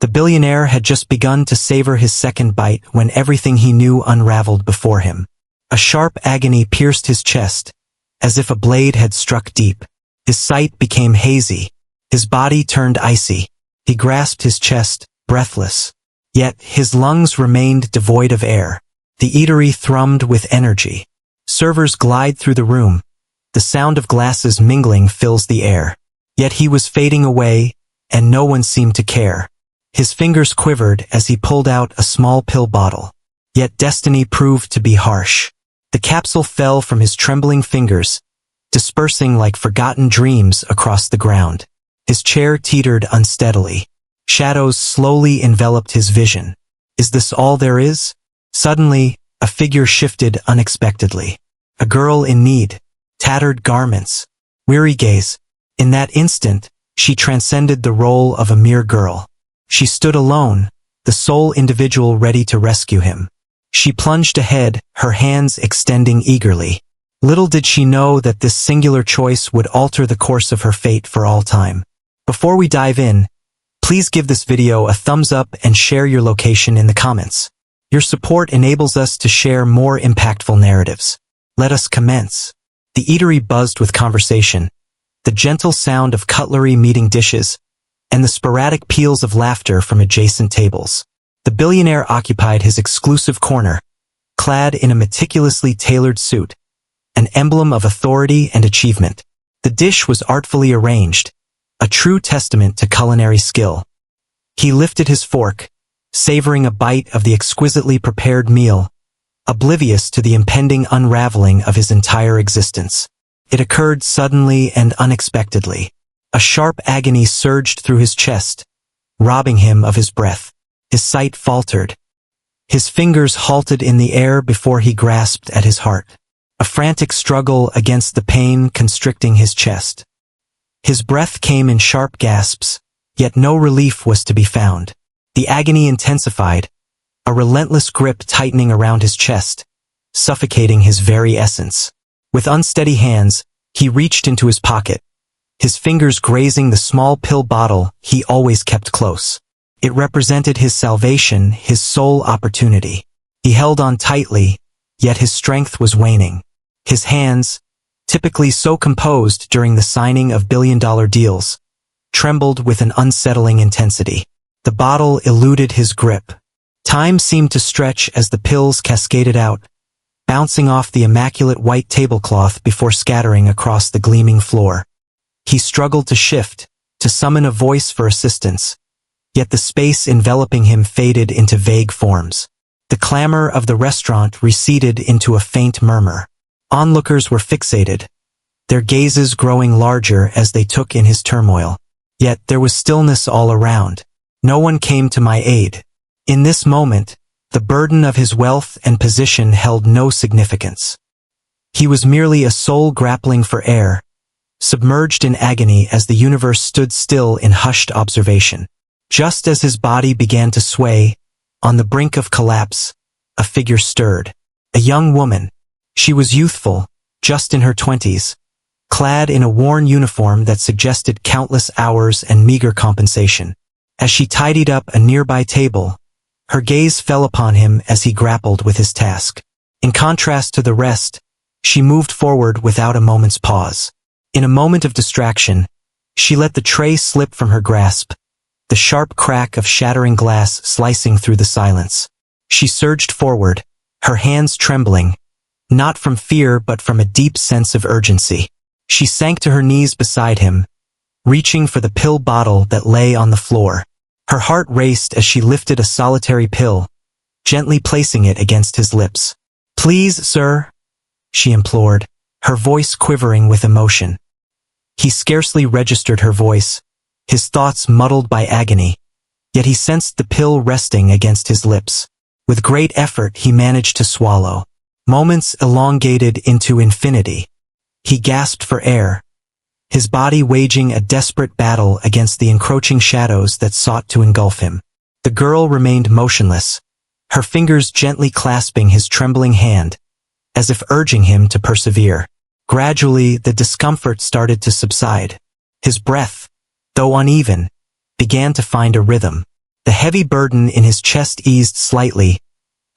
The billionaire had just begun to savor his second bite when everything he knew unraveled before him. A sharp agony pierced his chest, as if a blade had struck deep. His sight became hazy. His body turned icy. He grasped his chest, breathless. Yet his lungs remained devoid of air. The eatery thrummed with energy. Servers glide through the room. The sound of glasses mingling fills the air. Yet he was fading away, and no one seemed to care. His fingers quivered as he pulled out a small pill bottle. Yet destiny proved to be harsh. The capsule fell from his trembling fingers, dispersing like forgotten dreams across the ground. His chair teetered unsteadily. Shadows slowly enveloped his vision. Is this all there is? Suddenly, a figure shifted unexpectedly. A girl in need. Tattered garments. Weary gaze. In that instant, she transcended the role of a mere girl. She stood alone, the sole individual ready to rescue him. She plunged ahead, her hands extending eagerly. Little did she know that this singular choice would alter the course of her fate for all time. Before we dive in, please give this video a thumbs up and share your location in the comments. Your support enables us to share more impactful narratives. Let us commence. The eatery buzzed with conversation, the gentle sound of cutlery meeting dishes, and the sporadic peals of laughter from adjacent tables. The billionaire occupied his exclusive corner, clad in a meticulously tailored suit, an emblem of authority and achievement. The dish was artfully arranged, a true testament to culinary skill. He lifted his fork, savoring a bite of the exquisitely prepared meal, oblivious to the impending unraveling of his entire existence. It occurred suddenly and unexpectedly. A sharp agony surged through his chest, robbing him of his breath. His sight faltered. His fingers halted in the air before he grasped at his heart. A frantic struggle against the pain constricting his chest. His breath came in sharp gasps, yet no relief was to be found. The agony intensified, a relentless grip tightening around his chest, suffocating his very essence. With unsteady hands, he reached into his pocket, his fingers grazing the small pill bottle he always kept close. It represented his salvation, his sole opportunity. He held on tightly, yet his strength was waning. His hands, typically so composed during the signing of billion-dollar deals, trembled with an unsettling intensity. The bottle eluded his grip. Time seemed to stretch as the pills cascaded out, bouncing off the immaculate white tablecloth before scattering across the gleaming floor. He struggled to shift, to summon a voice for assistance, yet the space enveloping him faded into vague forms. The clamor of the restaurant receded into a faint murmur. Onlookers were fixated, their gazes growing larger as they took in his turmoil. Yet there was stillness all around. No one came to my aid. In this moment, the burden of his wealth and position held no significance. He was merely a soul grappling for air, submerged in agony as the universe stood still in hushed observation. Just as his body began to sway, on the brink of collapse, a figure stirred. A young woman. She was youthful, just in her 20s, clad in a worn uniform that suggested countless hours and meager compensation. As she tidied up a nearby table, her gaze fell upon him as he grappled with his task. In contrast to the rest, she moved forward without a moment's pause. In a moment of distraction, she let the tray slip from her grasp, the sharp crack of shattering glass slicing through the silence. She surged forward, her hands trembling, not from fear but from a deep sense of urgency. She sank to her knees beside him, reaching for the pill bottle that lay on the floor. Her heart raced as she lifted a solitary pill, gently placing it against his lips. "Please, sir," she implored, her voice quivering with emotion. He scarcely registered her voice, his thoughts muddled by agony, yet he sensed the pill resting against his lips. With great effort he managed to swallow. Moments elongated into infinity. He gasped for air, his body waging a desperate battle against the encroaching shadows that sought to engulf him. The girl remained motionless, her fingers gently clasping his trembling hand, as if urging him to persevere. Gradually, the discomfort started to subside. His breath, though uneven, began to find a rhythm. The heavy burden in his chest eased slightly,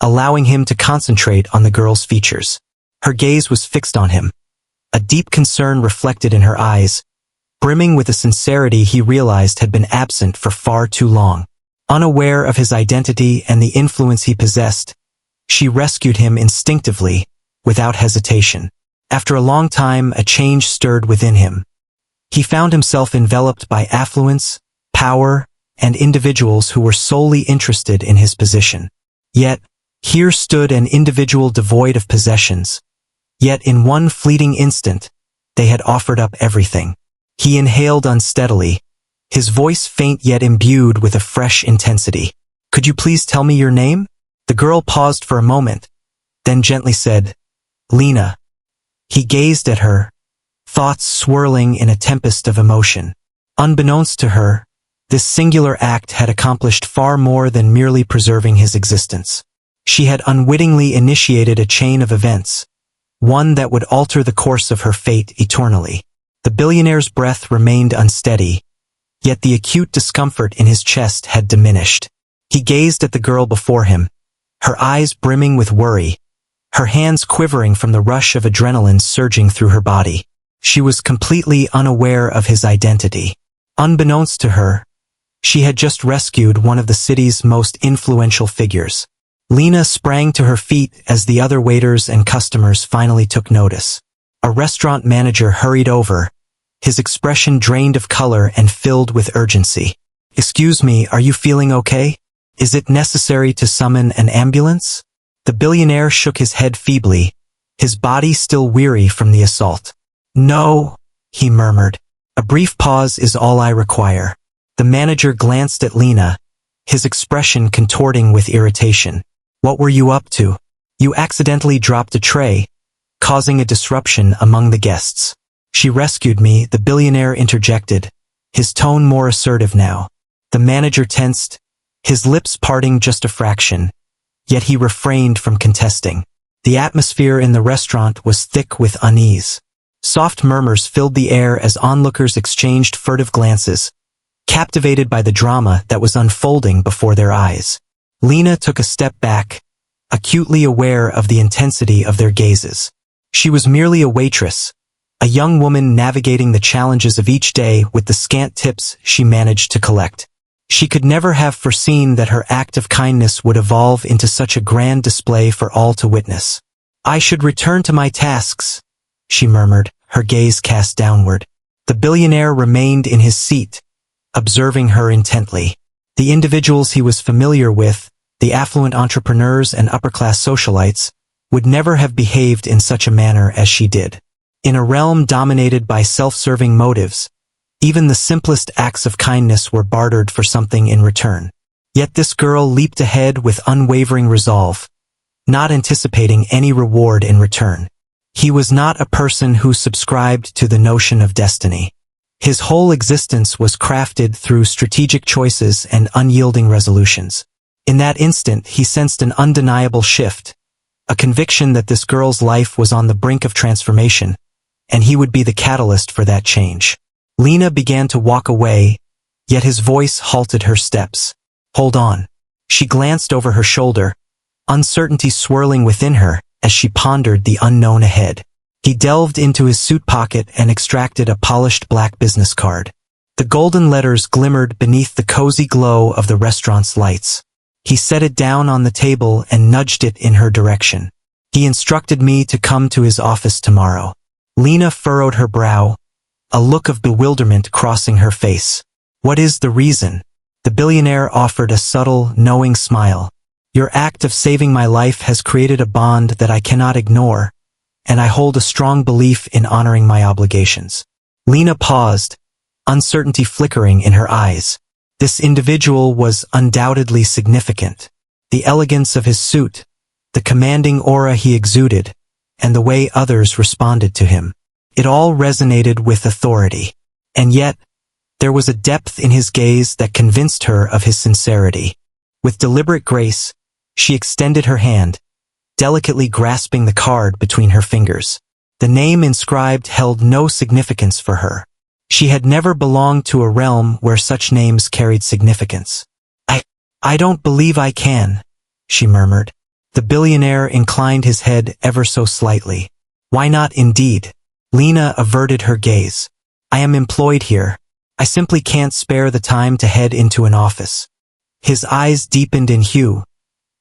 allowing him to concentrate on the girl's features. Her gaze was fixed on him, a deep concern reflected in her eyes, brimming with a sincerity he realized had been absent for far too long. Unaware of his identity and the influence he possessed, she rescued him instinctively, without hesitation. After a long time, a change stirred within him. He found himself enveloped by affluence, power, and individuals who were solely interested in his position. Yet, here stood an individual devoid of possessions. Yet in one fleeting instant, they had offered up everything. He inhaled unsteadily, his voice faint yet imbued with a fresh intensity. "Could you please tell me your name?" The girl paused for a moment, then gently said, "Lena." He gazed at her, thoughts swirling in a tempest of emotion. Unbeknownst to her, this singular act had accomplished far more than merely preserving his existence. She had unwittingly initiated a chain of events, one that would alter the course of her fate eternally. The billionaire's breath remained unsteady, yet the acute discomfort in his chest had diminished. He gazed at the girl before him, her eyes brimming with worry, her hands quivering from the rush of adrenaline surging through her body. She was completely unaware of his identity. Unbeknownst to her, she had just rescued one of the city's most influential figures. Lena sprang to her feet as the other waiters and customers finally took notice. A restaurant manager hurried over, his expression drained of color and filled with urgency. "Excuse me, are you feeling okay? Is it necessary to summon an ambulance?" The billionaire shook his head feebly, his body still weary from the assault. "No," he murmured. "A brief pause is all I require." The manager glanced at Lena, his expression contorting with irritation. "What were you up to? You accidentally dropped a tray, causing a disruption among the guests." "She rescued me," the billionaire interjected, his tone more assertive now. The manager tensed, his lips parting just a fraction, yet he refrained from contesting. The atmosphere in the restaurant was thick with unease. Soft murmurs filled the air as onlookers exchanged furtive glances, captivated by the drama that was unfolding before their eyes. Lena took a step back, acutely aware of the intensity of their gazes. She was merely a waitress, a young woman navigating the challenges of each day with the scant tips she managed to collect. She could never have foreseen that her act of kindness would evolve into such a grand display for all to witness. "I should return to my tasks," she murmured, her gaze cast downward. The billionaire remained in his seat, observing her intently. The individuals he was familiar with, the affluent entrepreneurs and upper-class socialites, would never have behaved in such a manner as she did. In a realm dominated by self-serving motives, even the simplest acts of kindness were bartered for something in return. Yet this girl leaped ahead with unwavering resolve, not anticipating any reward in return. He was not a person who subscribed to the notion of destiny. His whole existence was crafted through strategic choices and unyielding resolutions. In that instant, he sensed an undeniable shift, a conviction that this girl's life was on the brink of transformation, and he would be the catalyst for that change. Lena began to walk away, yet his voice halted her steps. "Hold on." She glanced over her shoulder, uncertainty swirling within her as she pondered the unknown ahead. He delved into his suit pocket and extracted a polished black business card. The golden letters glimmered beneath the cozy glow of the restaurant's lights. He set it down on the table and nudged it in her direction. "He instructed me to come to his office tomorrow." Lena furrowed her brow, a look of bewilderment crossing her face. "What is the reason?" The billionaire offered a subtle, knowing smile. "Your act of saving my life has created a bond that I cannot ignore, and I hold a strong belief in honoring my obligations." Lena paused, uncertainty flickering in her eyes. This individual was undoubtedly significant. The elegance of his suit, the commanding aura he exuded, and the way others responded to him. It all resonated with authority. And yet, there was a depth in his gaze that convinced her of his sincerity. With deliberate grace, she extended her hand, delicately grasping the card between her fingers. The name inscribed held no significance for her. She had never belonged to a realm where such names carried significance. I don't believe I can, she murmured. The billionaire inclined his head ever so slightly. Why not indeed? Lena averted her gaze. I am employed here. I simply can't spare the time to head into an office. His eyes deepened in hue,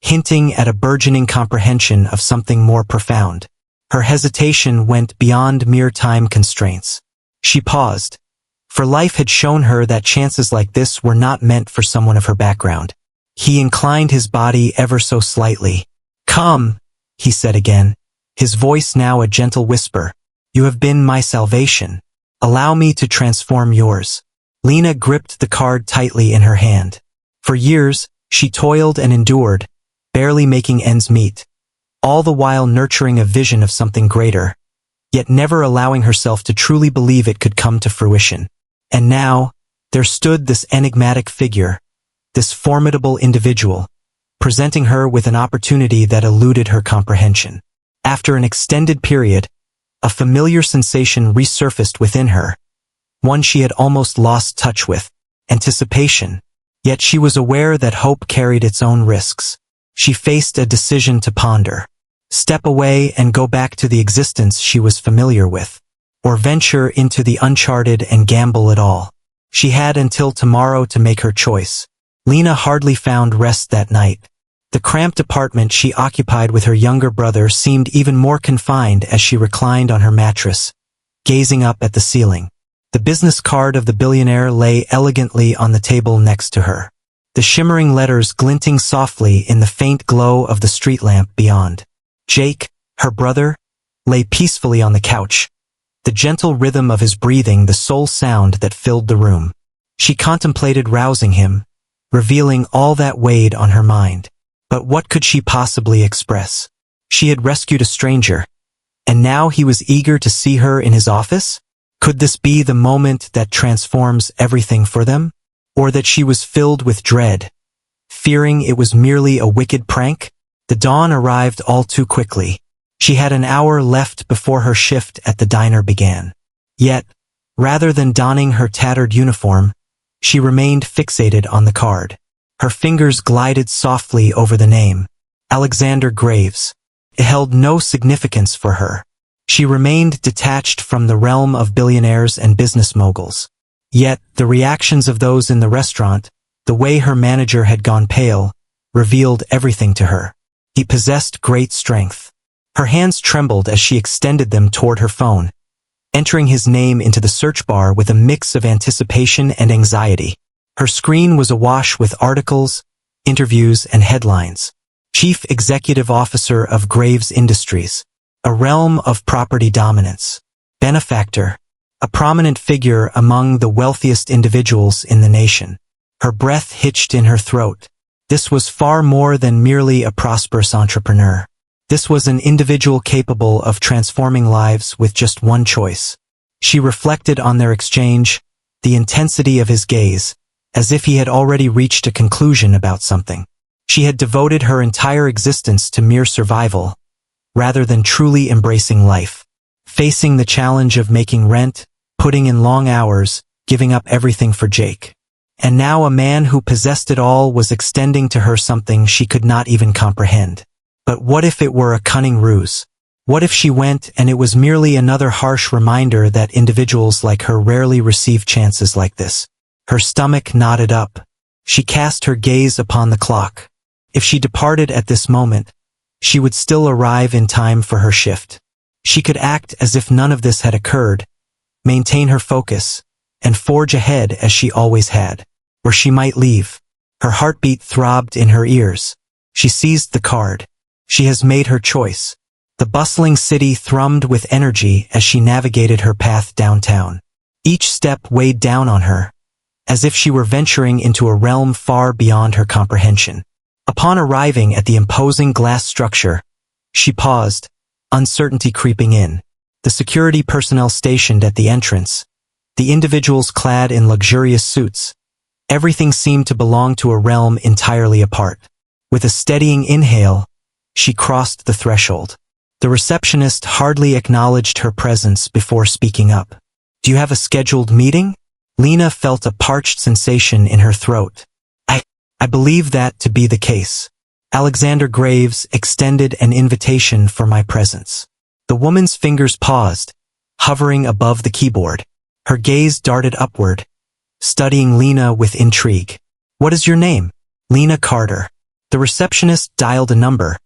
hinting at a burgeoning comprehension of something more profound. Her hesitation went beyond mere time constraints. She paused, for life had shown her that chances like this were not meant for someone of her background. He inclined his body ever so slightly. Come, he said again, his voice now a gentle whisper. You have been my salvation. Allow me to transform yours. Lena gripped the card tightly in her hand. For years, she toiled and endured, barely making ends meet, all the while nurturing a vision of something greater, yet never allowing herself to truly believe it could come to fruition. And now, there stood this enigmatic figure, this formidable individual, presenting her with an opportunity that eluded her comprehension. After an extended period, a familiar sensation resurfaced within her, one she had almost lost touch with, anticipation. Yet she was aware that hope carried its own risks. She faced a decision to ponder. Step away and go back to the existence she was familiar with, or venture into the uncharted and gamble it all. She had until tomorrow to make her choice. Lena hardly found rest that night. The cramped apartment she occupied with her younger brother seemed even more confined as she reclined on her mattress, gazing up at the ceiling. The business card of the billionaire lay elegantly on the table next to her, the shimmering letters glinting softly in the faint glow of the street lamp beyond. Jake, her brother, lay peacefully on the couch, the gentle rhythm of his breathing the sole sound that filled the room. She contemplated rousing him, revealing all that weighed on her mind. But what could she possibly express? She had rescued a stranger, and now he was eager to see her in his office? Could this be the moment that transforms everything for them? Or that she was filled with dread, fearing it was merely a wicked prank? The dawn arrived all too quickly. She had an hour left before her shift at the diner began. Yet, rather than donning her tattered uniform, she remained fixated on the card. Her fingers glided softly over the name, Alexander Graves. It held no significance for her. She remained detached from the realm of billionaires and business moguls. Yet, the reactions of those in the restaurant, the way her manager had gone pale, revealed everything to her. He possessed great strength. Her hands trembled as she extended them toward her phone, entering his name into the search bar with a mix of anticipation and anxiety. Her screen was awash with articles, interviews, and headlines. Chief Executive Officer of Graves Industries, a realm of property dominance. Benefactor, a prominent figure among the wealthiest individuals in the nation. Her breath hitched in her throat. This was far more than merely a prosperous entrepreneur. This was an individual capable of transforming lives with just one choice. She reflected on their exchange, the intensity of his gaze, as if he had already reached a conclusion about something. She had devoted her entire existence to mere survival, rather than truly embracing life. Facing the challenge of making rent, putting in long hours, giving up everything for Jake. And now a man who possessed it all was extending to her something she could not even comprehend. But what if it were a cunning ruse? What if she went and it was merely another harsh reminder that individuals like her rarely receive chances like this? Her stomach knotted up. She cast her gaze upon the clock. If she departed at this moment, she would still arrive in time for her shift. She could act as if none of this had occurred, maintain her focus, and forge ahead as she always had. Or she might leave. Her heartbeat throbbed in her ears. She seized the card. She has made her choice. The bustling city thrummed with energy as she navigated her path downtown. Each step weighed down on her, as if she were venturing into a realm far beyond her comprehension. Upon arriving at the imposing glass structure, she paused, uncertainty creeping in. The security personnel stationed at the entrance, the individuals clad in luxurious suits, everything seemed to belong to a realm entirely apart. With a steadying inhale, she crossed the threshold. The receptionist hardly acknowledged her presence before speaking up. "Do you have a scheduled meeting?" Lena felt a parched sensation in her throat. I believe that to be the case. Alexander Graves extended an invitation for my presence. The woman's fingers paused, hovering above the keyboard. Her gaze darted upward, studying Lena with intrigue. What is your name? Lena Carter. The receptionist dialed a number,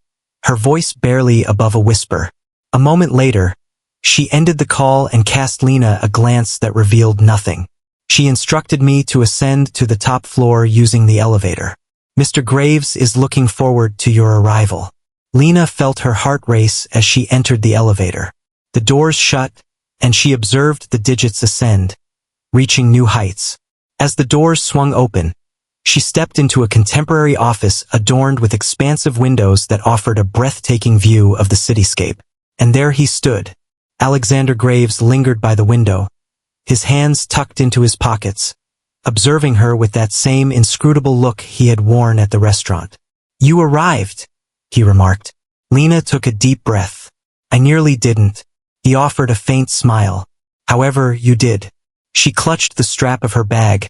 her voice barely above a whisper. A moment later, she ended the call and cast Lena a glance that revealed nothing. She instructed me to ascend to the top floor using the elevator. Mr. Graves is looking forward to your arrival. Lena felt her heart race as she entered the elevator. The doors shut, and she observed the digits ascend, reaching new heights. As the doors swung open, she stepped into a contemporary office adorned with expansive windows that offered a breathtaking view of the cityscape. And there he stood. Alexander Graves lingered by the window, his hands tucked into his pockets, observing her with that same inscrutable look he had worn at the restaurant. You arrived, he remarked. Lena took a deep breath. I nearly didn't. He offered a faint smile. However, you did. She clutched the strap of her bag,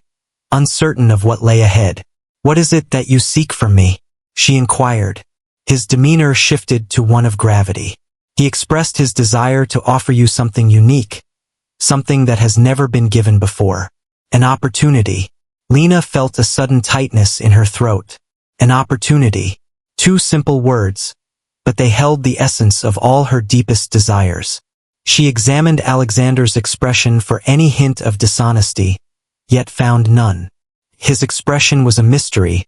uncertain of what lay ahead. What is it that you seek from me? She inquired. His demeanor shifted to one of gravity. He expressed his desire to offer you something unique, something that has never been given before. An opportunity. Lena felt a sudden tightness in her throat. An opportunity. Two simple words, but they held the essence of all her deepest desires. She examined Alexander's expression for any hint of dishonesty, yet found none. His expression was a mystery,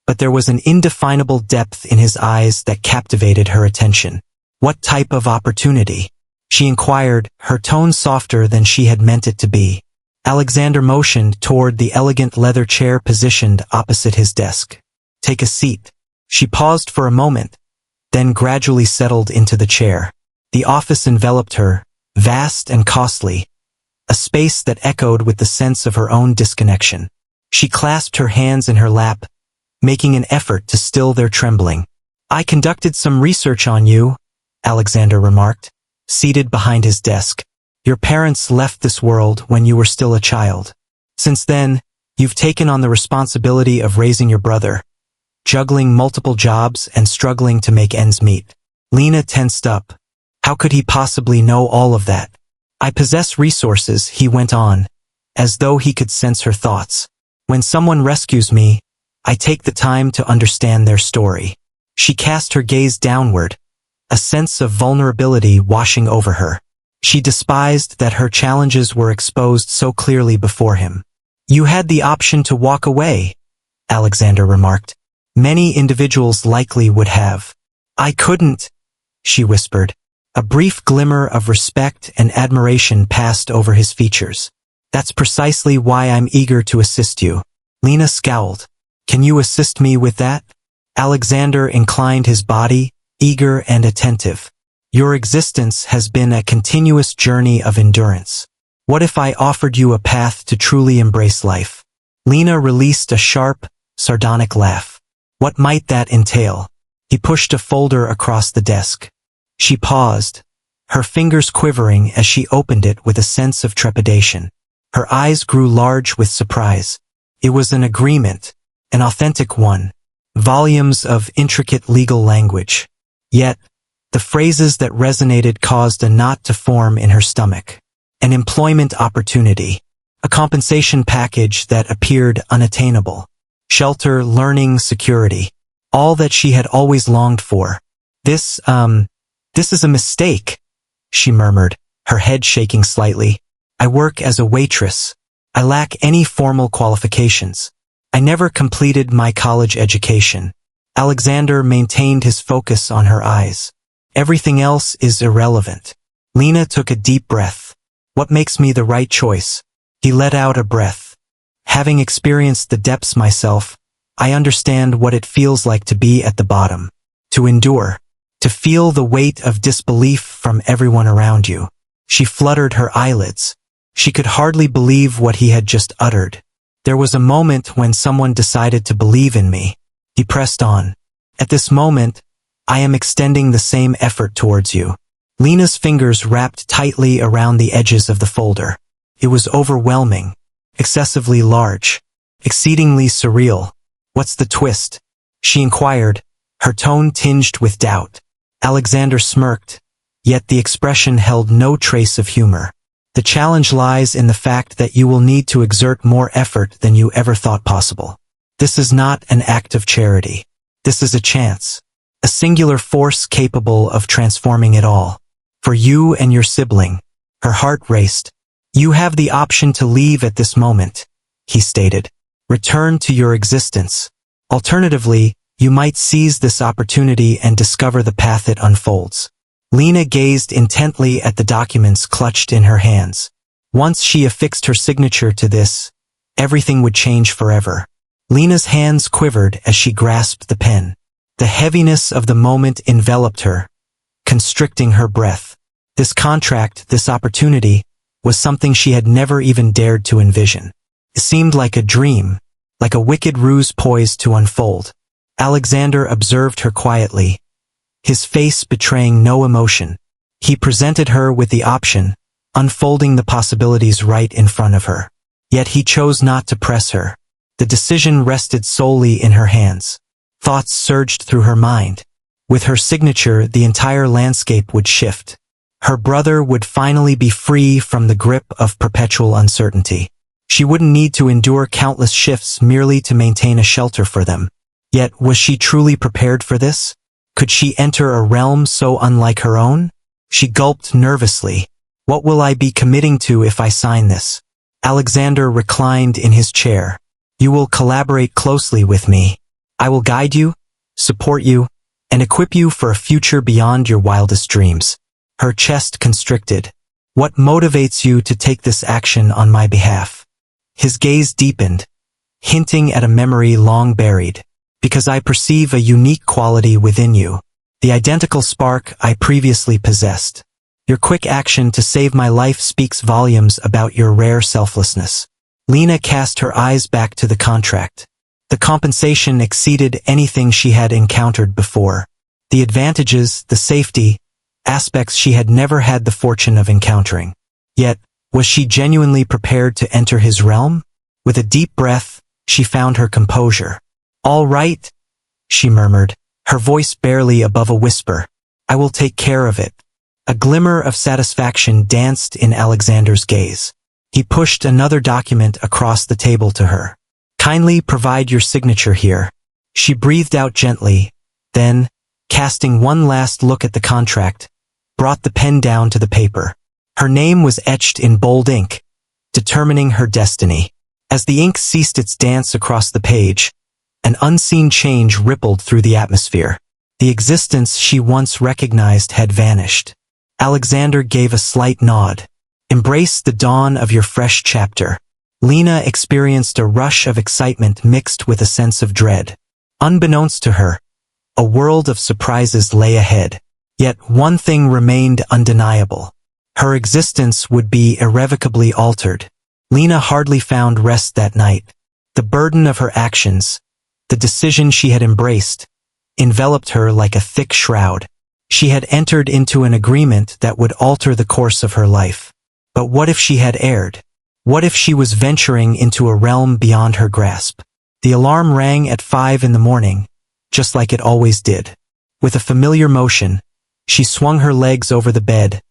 but there was an indefinable depth in his eyes that captivated her attention. What type of opportunity? She inquired, her tone softer than she had meant it to be. Alexander motioned toward the elegant leather chair positioned opposite his desk. Take a seat. She paused for a moment, then gradually settled into the chair. The office enveloped her, vast and costly, a space that echoed with the sense of her own disconnection. She clasped her hands in her lap, making an effort to still their trembling. I conducted some research on you, Alexander remarked, seated behind his desk. Your parents left this world when you were still a child. Since then, you've taken on the responsibility of raising your brother, juggling multiple jobs and struggling to make ends meet. Lena tensed up. How could he possibly know all of that? I possess resources, he went on, as though he could sense her thoughts. When someone rescues me, I take the time to understand their story. She cast her gaze downward, a sense of vulnerability washing over her. She despised that her challenges were exposed so clearly before him. You had the option to walk away, Alexander remarked. Many individuals likely would have. I couldn't, she whispered. A brief glimmer of respect and admiration passed over his features. That's precisely why I'm eager to assist you. Lena scowled. Can you assist me with that? Alexander inclined his body, eager and attentive. Your existence has been a continuous journey of endurance. What if I offered you a path to truly embrace life? Lena released a sharp, sardonic laugh. What might that entail? He pushed a folder across the desk. She paused, her fingers quivering as she opened it with a sense of trepidation. Her eyes grew large with surprise. It was an agreement, an authentic one, volumes of intricate legal language. Yet, the phrases that resonated caused a knot to form in her stomach. An employment opportunity, a compensation package that appeared unattainable, shelter, learning, security, all that she had always longed for. This is a mistake, she murmured, her head shaking slightly. I work as a waitress. I lack any formal qualifications. I never completed my college education. Alexander maintained his focus on her eyes. Everything else is irrelevant. Lena took a deep breath. What makes me the right choice? He let out a breath. Having experienced the depths myself, I understand what it feels like to be at the bottom. To endure. To feel the weight of disbelief from everyone around you. She fluttered her eyelids. She could hardly believe what he had just uttered. There was a moment when someone decided to believe in me. He pressed on. At this moment, I am extending the same effort towards you. Lena's fingers wrapped tightly around the edges of the folder. It was overwhelming, excessively large, exceedingly surreal. What's the twist? She inquired, her tone tinged with doubt. Alexander smirked, yet the expression held no trace of humor. The challenge lies in the fact that you will need to exert more effort than you ever thought possible. This is not an act of charity. This is a chance. A singular force capable of transforming it all. For you and your sibling. Her heart raced. You have the option to leave at this moment, he stated. Return to your existence. Alternatively, you might seize this opportunity and discover the path it unfolds. Lena gazed intently at the documents clutched in her hands. Once she affixed her signature to this, everything would change forever. Lena's hands quivered as she grasped the pen. The heaviness of the moment enveloped her, constricting her breath. This contract, this opportunity, was something she had never even dared to envision. It seemed like a dream, like a wicked ruse poised to unfold. Alexander observed her quietly, his face betraying no emotion. He presented her with the option, unfolding the possibilities right in front of her. Yet he chose not to press her. The decision rested solely in her hands. Thoughts surged through her mind. With her signature, the entire landscape would shift. Her brother would finally be free from the grip of perpetual uncertainty. She wouldn't need to endure countless shifts merely to maintain a shelter for them. Yet, was she truly prepared for this? Could she enter a realm so unlike her own? She gulped nervously. What will I be committing to if I sign this? Alexander reclined in his chair. You will collaborate closely with me. I will guide you, support you, and equip you for a future beyond your wildest dreams. Her chest constricted. What motivates you to take this action on my behalf? His gaze deepened, hinting at a memory long buried. Because I perceive a unique quality within you, the identical spark I previously possessed. Your quick action to save my life speaks volumes about your rare selflessness. Lena cast her eyes back to the contract. The compensation exceeded anything she had encountered before. The advantages, the safety, aspects she had never had the fortune of encountering. Yet, was she genuinely prepared to enter his realm? With a deep breath, she found her composure. All right, she murmured, her voice barely above a whisper. I will take care of it. A glimmer of satisfaction danced in Alexander's gaze. He pushed another document across the table to her. Kindly provide your signature here. She breathed out gently, then, casting one last look at the contract, brought the pen down to the paper. Her name was etched in bold ink, determining her destiny. As the ink ceased its dance across the page, an unseen change rippled through the atmosphere. The existence she once recognized had vanished. Alexander gave a slight nod. Embrace the dawn of your fresh chapter. Lena experienced a rush of excitement mixed with a sense of dread. Unbeknownst to her, a world of surprises lay ahead. Yet one thing remained undeniable. Her existence would be irrevocably altered. Lena hardly found rest that night. The burden of her actions, the decision she had embraced, enveloped her like a thick shroud. She had entered into an agreement that would alter the course of her life. But what if she had erred? What if she was venturing into a realm beyond her grasp? The alarm rang at 5 in the morning, just like it always did. With a familiar motion, she swung her legs over the bed,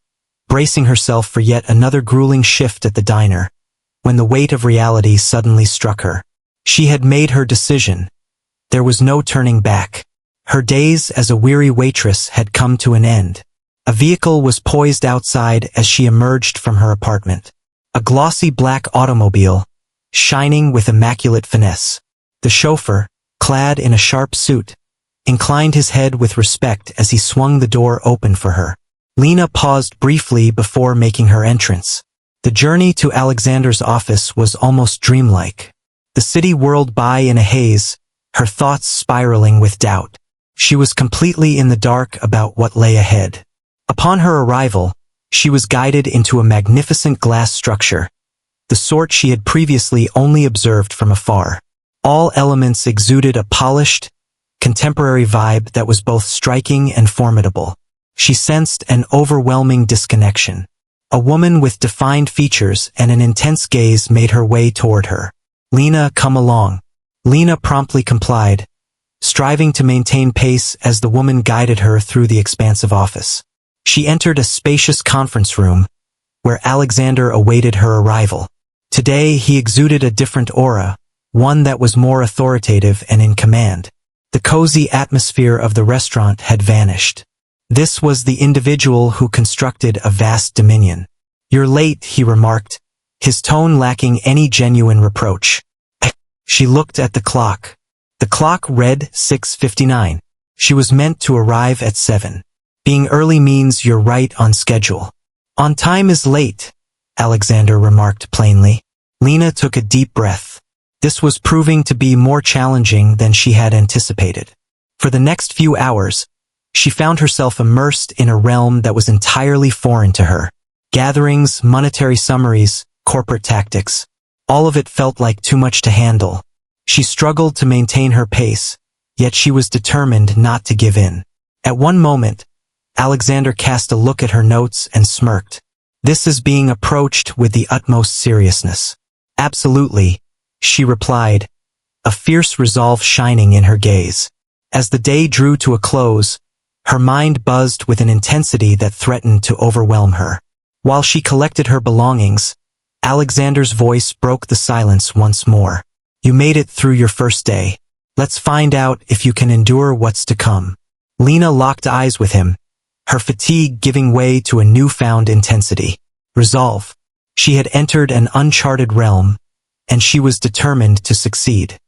bracing herself for yet another grueling shift at the diner, when the weight of reality suddenly struck her. She had made her decision. There was no turning back. Her days as a weary waitress had come to an end. A vehicle was poised outside as she emerged from her apartment. A glossy black automobile, shining with immaculate finesse. The chauffeur, clad in a sharp suit, inclined his head with respect as he swung the door open for her. Lena paused briefly before making her entrance. The journey to Alexander's office was almost dreamlike. The city whirled by in a haze, her thoughts spiraling with doubt. She was completely in the dark about what lay ahead. Upon her arrival, she was guided into a magnificent glass structure, the sort she had previously only observed from afar. All elements exuded a polished, contemporary vibe that was both striking and formidable. She sensed an overwhelming disconnection. A woman with defined features and an intense gaze made her way toward her. "Lena, come along." Lena promptly complied, striving to maintain pace as the woman guided her through the expansive office. She entered a spacious conference room, where Alexander awaited her arrival. Today he exuded a different aura, one that was more authoritative and in command. The cozy atmosphere of the restaurant had vanished. This was the individual who constructed a vast dominion. "You're late," he remarked, his tone lacking any genuine reproach. She looked at the clock. The clock read 6:59. She was meant to arrive at 7. "Being early means you're right on schedule." "On time is late," Alexander remarked plainly. Lena took a deep breath. This was proving to be more challenging than she had anticipated. For the next few hours, she found herself immersed in a realm that was entirely foreign to her. Gatherings, monetary summaries, corporate tactics. All of it felt like too much to handle. She struggled to maintain her pace, yet she was determined not to give in. At one moment, Alexander cast a look at her notes and smirked. "This is being approached with the utmost seriousness." "Absolutely," she replied, a fierce resolve shining in her gaze. As the day drew to a close, her mind buzzed with an intensity that threatened to overwhelm her. While she collected her belongings, Alexander's voice broke the silence once more. "You made it through your first day. Let's find out if you can endure what's to come." Lena locked eyes with him, her fatigue giving way to a newfound intensity. Resolve. She had entered an uncharted realm, and she was determined to succeed.